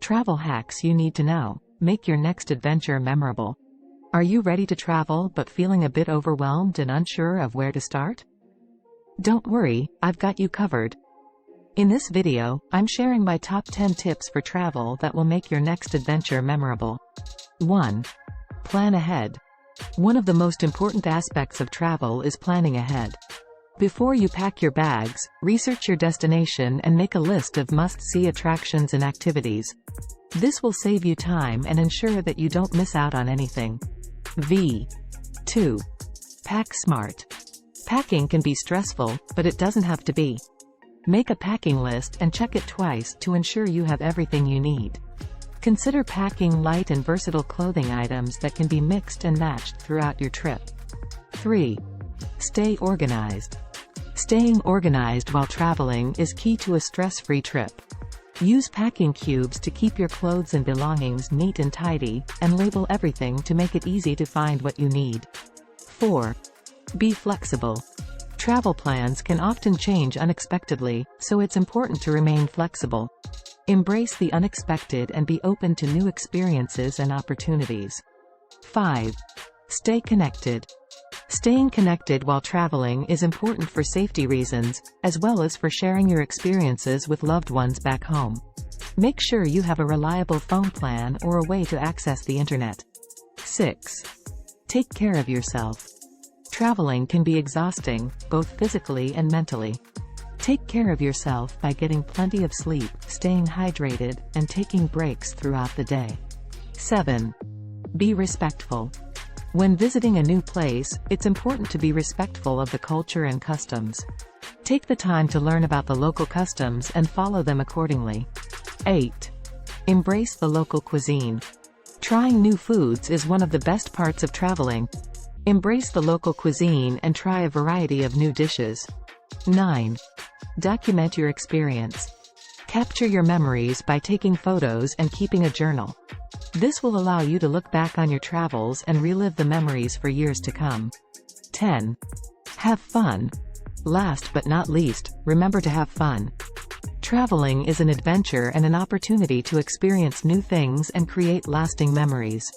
Travel hacks you need to know. Make your next adventure memorable. Are you ready to travel but feeling a bit overwhelmed and unsure of where to start? Don't worry, I've got you covered. In this video, I'm sharing my top 10 tips for travel that will make your next adventure memorable. 1. Plan ahead. One of the most important aspects of travel is planning ahead. Before you pack your bags, research your destination and make a list of must-see attractions and activities. This will save you time and ensure that you don't miss out on anything. 2. Pack smart. Packing can be stressful, but it doesn't have to be. Make a packing list and check it twice to ensure you have everything you need. Consider packing light and versatile clothing items that can be mixed and matched throughout your trip. 3. Stay organized. Staying organized while traveling is key to a stress-free trip. Use packing cubes to keep your clothes and belongings neat and tidy, and label everything to make it easy to find what you need. 4. Be flexible. Travel plans can often change unexpectedly, so it's important to remain flexible. Embrace the unexpected and be open to new experiences and opportunities. 5. Stay connected. Staying connected while traveling is important for safety reasons, as well as for sharing your experiences with loved ones back home. Make sure you have a reliable phone plan or a way to access the internet. 6. Take care of yourself. Traveling can be exhausting, both physically and mentally. Take care of yourself by getting plenty of sleep, staying hydrated, and taking breaks throughout the day. 7. Be respectful. When visiting a new place, it's important to be respectful of the culture and customs. Take the time to learn about the local customs and follow them accordingly. 8. Embrace the local cuisine. Trying new foods is one of the best parts of traveling. Embrace the local cuisine and try a variety of new dishes. 9. Document your experience. Capture your memories by taking photos and keeping a journal. This will allow you to look back on your travels and relive the memories for years to come. 10. Have fun. Last but not least, remember to have fun. Traveling is an adventure and an opportunity to experience new things and create lasting memories.